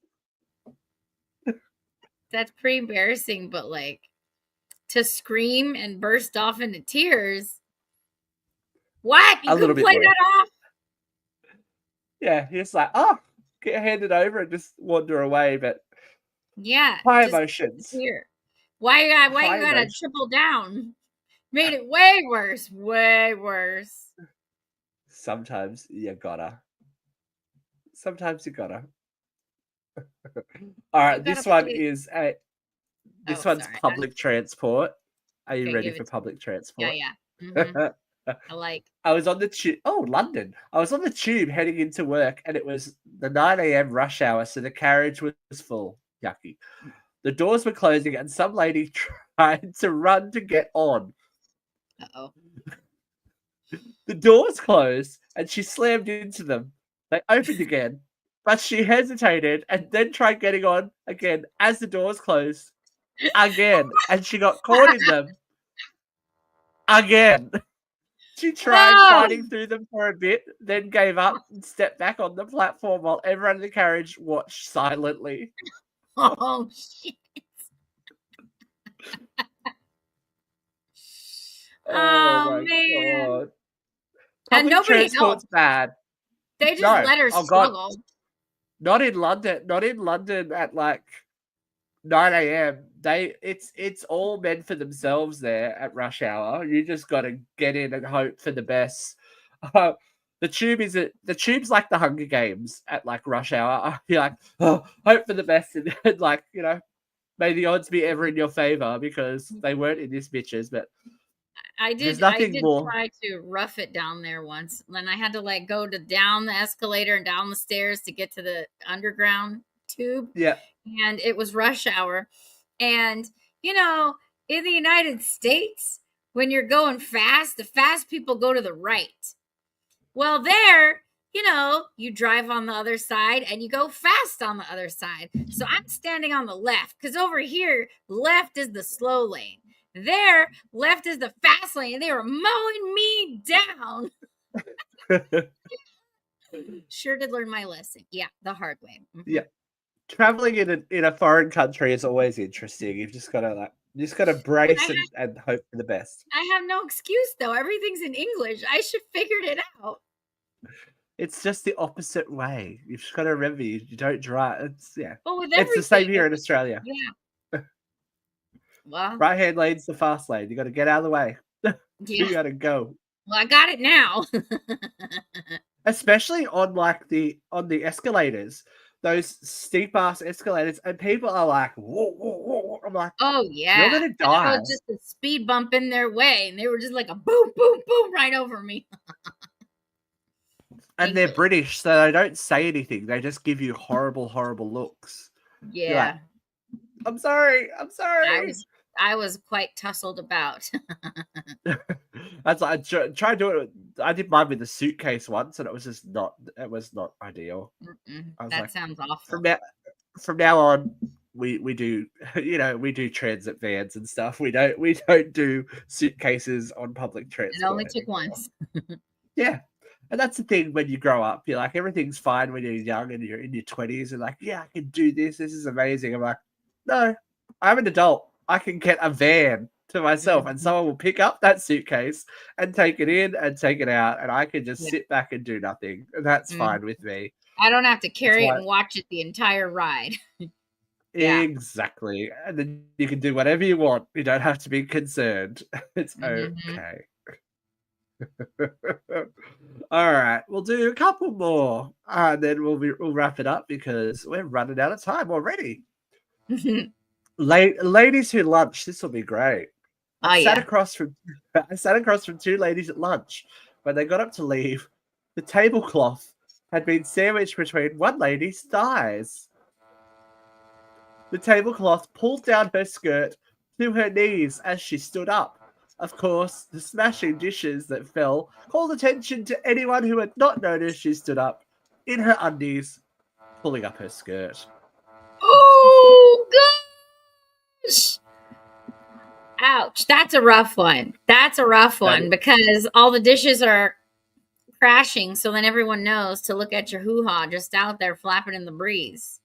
that's pretty embarrassing, but like to scream and burst off into tears. What? You A little couldn't bit play more. that off? Yeah, he's like, oh, get handed over and just wander away. But Yeah, high just emotions. here. Why High you gotta emotions. triple down? Made it way worse. Way worse. Sometimes you gotta. Sometimes you gotta. All You right, gotta this one play. is a. This Oh, one's sorry. public transport. Are you Okay, ready give for it to me. public Yeah, transport? yeah. Mm-hmm. I like. I was on the tube. Oh, London. I was on the tube heading into work, and it was the 9 a.m. rush hour, so the carriage was full. Yucky. The doors were closing, and some lady tried to run to get on. Uh-oh. The doors closed, and she slammed into them. They opened again, but she hesitated and then tried getting on again as the doors closed again, and she got caught in them again. She tried Oh, fighting through them for a bit, then gave up and stepped back on the platform while everyone in the carriage watched silently. oh shit. Oh Oh my man. god. And Public nobody transport's helped. bad. They just No. let her Oh god. struggle. Not in London. Not in London at like 9 a.m. It's all meant for themselves there at rush hour. You just gotta get in and hope for the best. Uh, the tube's like the Hunger Games at like rush hour. You're like, oh, hope for the best, and like, may the odds be ever in your favor, because they weren't in this bitches, but I There's did nothing more. try to rough it down there once. Then I had to like go down the escalator and down the stairs to get to the underground tube. Yeah. And it was rush hour. And you know, in the United States, when you're going fast, the fast people go to the right. Well, there, you drive on the other side and you go fast on the other side. So I'm standing on the left because over here, left is the slow lane. There, left is the fast lane, and they were mowing me down. Sure did learn my lesson. Yeah, the hard way. Yeah. Traveling in a foreign country is always interesting. You've just gotta brace and hope for the best. I have no excuse though. Everything's in English. I should figured it out. It's just the opposite way. You've just got to remember you don't drive. It's Well, with It's the same everything, here in Australia. yeah. Well, Right hand lane's the fast lane. You got to get out of the way. You yeah. got to go. Well, I got it now. Especially on the escalators, those steep ass escalators, and people are like, whoa, whoa, whoa. I'm like, Oh you're yeah. gonna And die. it was just a speed bump in their way, and they were just like a boom, boom, boom right over me. And they're British, so they don't say anything. They just give you horrible, horrible looks. You're Yeah. like, I'm sorry. I was quite tussled about. That's like, I tried to do it. I did mine with a suitcase once, and it was just not. It was not ideal. I was That like, sounds awful. From now on, we do we do transit vans and stuff. We don't do suitcases on public transport. It only took once. Yeah. And that's the thing when you grow up, you're like, everything's fine when you're young and you're in your 20s and like, yeah, I can do this. This is amazing. I'm like, no, I'm an adult. I can get a van to myself and someone will pick up that suitcase and take it in and take it out. And I can just sit back and do nothing. And that's fine with me. I don't have to carry it and watch it the entire ride. Yeah. Exactly. And then you can do whatever you want. You don't have to be concerned. It's okay. All right, we'll do a couple more, and then we'll wrap it up because we're running out of time already. Ladies who lunch, this will be great. I sat across from two ladies at lunch. When they got up to leave, the tablecloth had been sandwiched between one lady's thighs. The tablecloth pulled down her skirt to her knees as she stood up. Of course, the smashing dishes that fell called attention to anyone who had not noticed she stood up in her undies, pulling up her skirt. Oh, gosh! Ouch, that's a rough one. Because all the dishes are crashing, so then everyone knows to look at your hoo-ha just out there flapping in the breeze.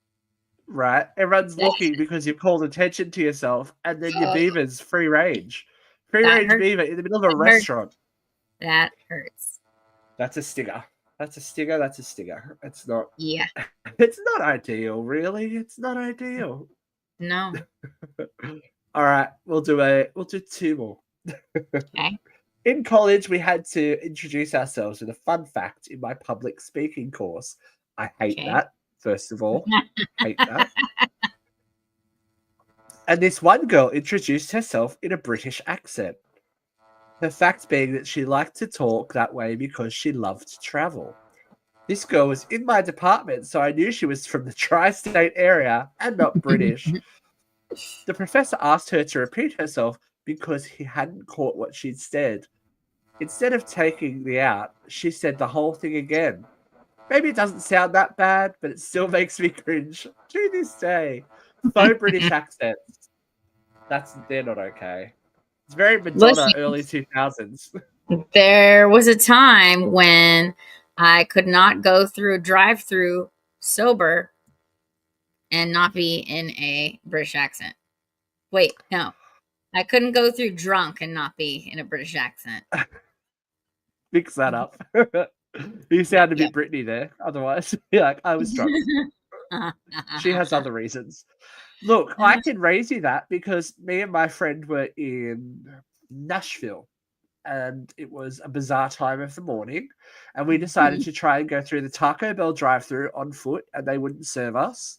Right? Everyone's looking because you've called attention to yourself, and then your beaver's free range. Free-range beaver in the middle of a restaurant. That hurts. That's a stinger. That's a stinger. It's not. Yeah. It's not ideal, really. It's not ideal. No. All right, we'll do two more. Okay. In college, we had to introduce ourselves with a fun fact in my public speaking course. I hate that, first of all. Hate that. And this one girl introduced herself in a British accent. Her fact being that she liked to talk that way because she loved to travel. This girl was in my department, so I knew she was from the tri-state area and not British. The professor asked her to repeat herself because he hadn't caught what she'd said. Instead of taking the out, she said the whole thing again. Maybe it doesn't sound that bad, but it still makes me cringe to this day. Faux British accents. They're not okay. It's very Madonna, early 2000s. There was a time when I could not go through a drive-through sober and not be in a British accent. Wait, no. I couldn't go through drunk and not be in a British accent. Mix that up. You sound a bit Brittany there. Otherwise, you're like, I was drunk. She has other reasons. Look, I can raise you that because me and my friend were in Nashville and it was a bizarre time of the morning and we decided to try and go through the Taco Bell drive-thru on foot and they wouldn't serve us.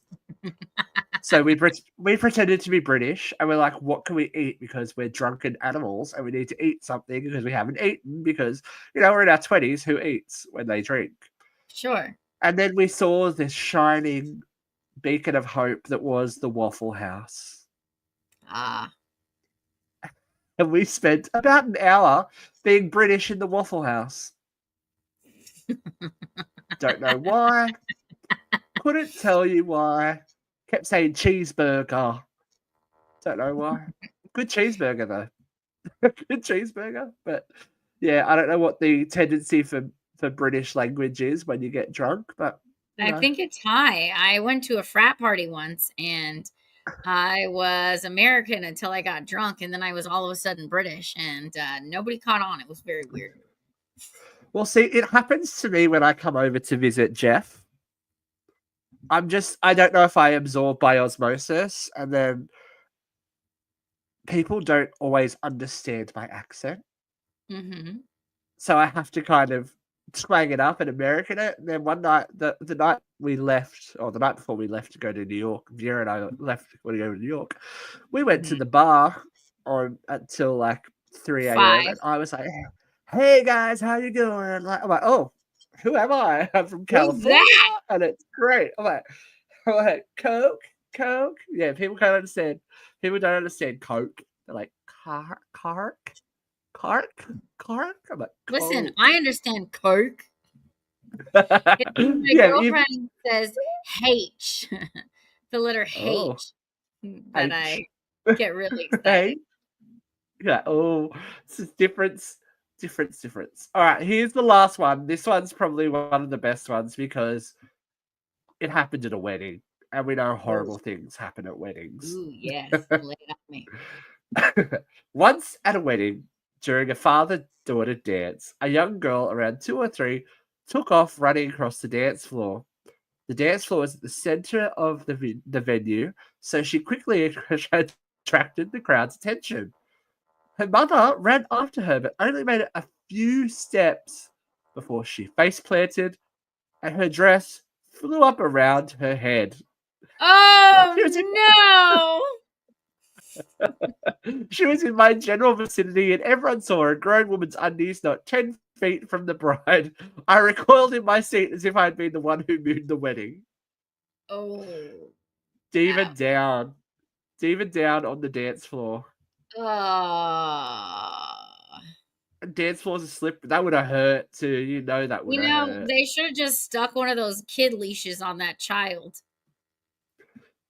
So we pretended to be British, and we're like, what can we eat? Because we're drunken animals, and we need to eat something because we haven't eaten, because, we're in our 20s, who eats when they drink? Sure. And then we saw this shining beacon of hope that was the Waffle House. Ah. And we spent about an hour being British in the Waffle House. Don't know why. Couldn't tell you why. Kept saying cheeseburger. Don't know why. Good cheeseburger, though. Good cheeseburger. But yeah, I don't know what the tendency for British language is when you get drunk, but I think it's high. I went to a frat party once, and I was American until I got drunk, and then I was all of a sudden British, and nobody caught on. It was very weird. Well, see, it happens to me when I come over to visit Jeff. I don't know if I absorb by osmosis, and then people don't always understand my accent. Mm-hmm. So I have to kind of twang it up and American it. And then one night, the night we left, or the night before we left to go to New York, Vera and I left to go to New York, we went to the bar until like 3 a.m. And I was like, hey guys, how you doing? I'm like, oh, who am I? I'm from California. And it's great. I'm like, Coke? Yeah, people can't understand. People don't understand Coke. They're like, Cark? I'm like, Listen, Coke. I understand Coke. My girlfriend says H, the letter H, that I get really excited. Yeah, it's a difference. All right, here's the last one. This one's probably one of the best ones because it happened at a wedding, and we know horrible things happen at weddings. Ooh, yes. Lay it on me. Once at a wedding, during a father-daughter dance, a young girl around 2 or 3 took off running across the dance floor. The dance floor was at the center of the venue, so she quickly attracted the crowd's attention. Her mother ran after her, but only made it a few steps before she face planted, and her dress flew up around her head. Oh, no! She was in my general vicinity, and everyone saw a grown woman's undies not 10 feet from the bride. I recoiled in my seat as if I had been the one who mooned the wedding. Oh. Diva down on the dance floor. Dance floor's a slip. That would have hurt too. That would have hurt. They should have just stuck one of those kid leashes on that child.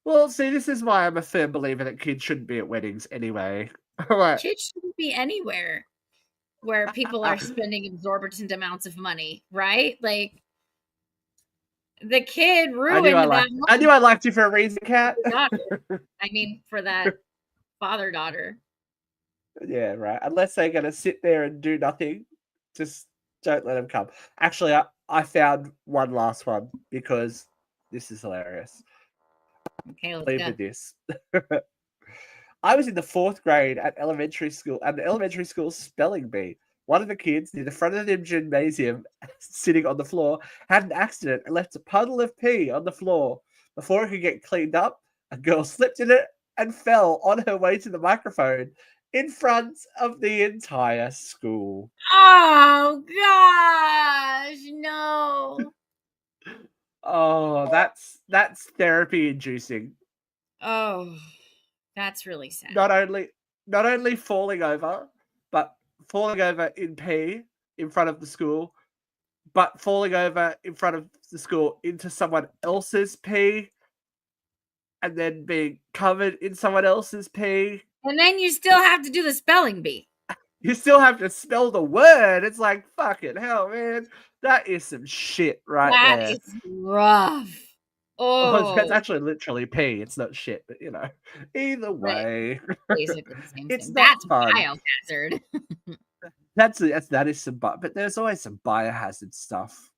Well, see, this is why I'm a firm believer that kids shouldn't be at weddings anyway. Kids shouldn't be anywhere where people are spending exorbitant amounts of money, right? Like, the kid ruined that. I knew I liked you for a reason, Kat. I mean, for that father-daughter. Yeah, right. Unless they're going to sit there and do nothing, just don't let them come. Actually, I found one last one because this is hilarious. Okay, let's Leave go. with this. I was in the 4th grade at the elementary school spelling bee. One of the kids near the front of the gymnasium, sitting on the floor, had an accident and left a puddle of pee on the floor. Before it could get cleaned up, a girl slipped in it and fell on her way to the microphone in front of the entire school. Oh, gosh, no. Oh, that's therapy inducing. Oh, that's really sad. Not only falling over, but falling over in pee in front of the school, but falling over in front of the school into someone else's pee, and then being covered in someone else's pee. And then you still have to do the spelling bee. You still have to spell the word. It's like, fucking hell, man. That is some shit there. That is rough. Oh, That's actually literally pee. It's not shit, but either way, basically the same it's thing. not That's fun. biohazard. That is some, but there's always some biohazard stuff.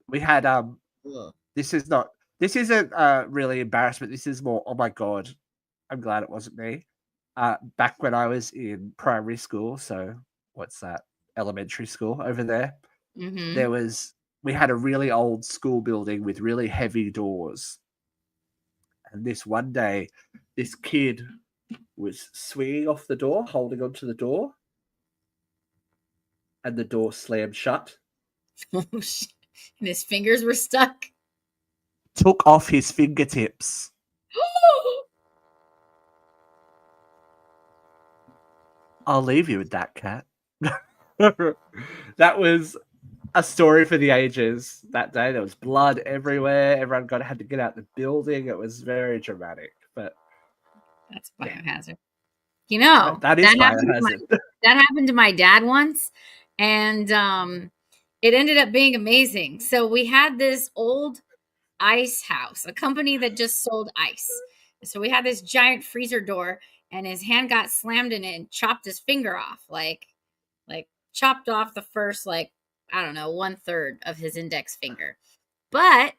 We had this isn't really embarrassment. This is more, oh my god, I'm glad it wasn't me. Back when I was in primary school, so what's that? Elementary school over there. Mm-hmm. We had a really old school building with really heavy doors. And this one day, this kid was swinging off the door, holding onto the door, and the door slammed shut. And his fingers were stuck. Took off his fingertips. I'll leave you with that, Kat. That was a story for the ages that day. There was blood everywhere. Everyone had to get out the building. It was very dramatic. But that's biohazard. You know, that is biohazard. That happened to my dad once, and it ended up being amazing. So we had this old ice house, a company that just sold ice. So we had this giant freezer door, and his hand got slammed in it and chopped his finger off, like chopped off the first, like, I don't know, 1/3 of his index finger. But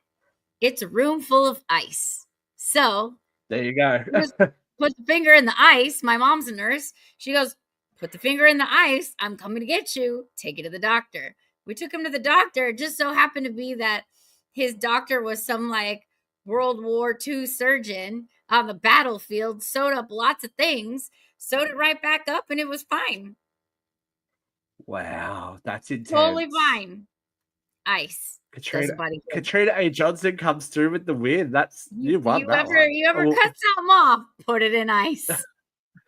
it's a room full of ice. So there you go. Put the finger in the ice. My mom's a nurse. She goes, put the finger in the ice. I'm coming to get you. Take it to the doctor. We took him to the doctor. It just so happened to be that his doctor was some like World War II surgeon on the battlefield, sewed up lots of things, sewed it right back up, and it was fine. Wow, that's intense. Totally fine. Ice. Katrina A. Johnson comes through with the win. That's you won that one. You ever cut something off? Put it in ice.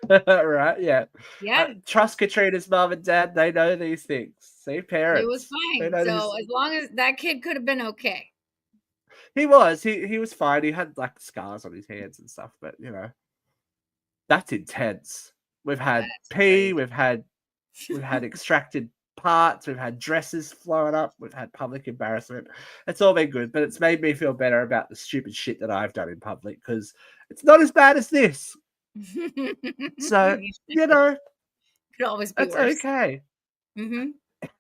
Right? Yeah. Yeah. Trust Katrina's mom and dad. They know these things. See, parents. It was fine. So as long as that kid could have been okay. He was. He was fine. He had like scars on his hands and stuff, but you know, that's intense. We've had pee. We've had extracted parts, we've had dresses flowing up, we've had public embarrassment. It's all been good, but it's made me feel better about the stupid shit that I've done in public because it's not as bad as this. So, you know, could always be worse. Okay.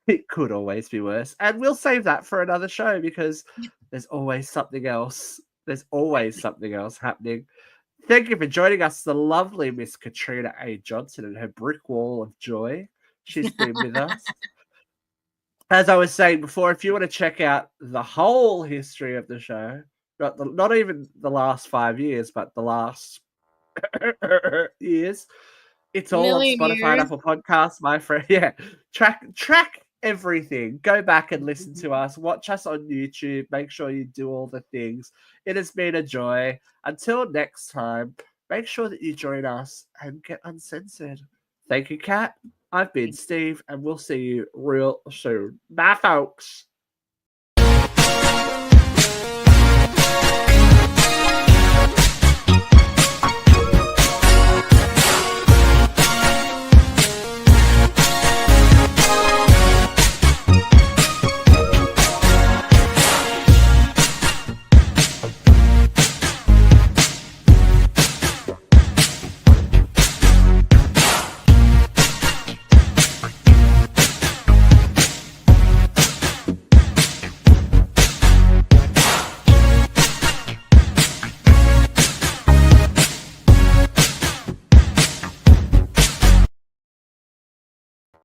It could always be worse. And we'll save that for another show because there's always something else. There's always something else happening. Thank you for joining us, the lovely Miss Katrina A. Johnson and her brick wall of joy. She's been with us. As I was saying before, if you want to check out the whole history of the show, not even the last 5 years, but the last years, it's all on Spotify and Apple Podcasts, my friend. Yeah, track everything. Go back and listen to us. Watch us on YouTube. Make sure you do all the things. It has been a joy. Until next time, make sure that you join us and get uncensored. Thank you, Kat. I've been Steve, and we'll see you real soon. Bye, folks.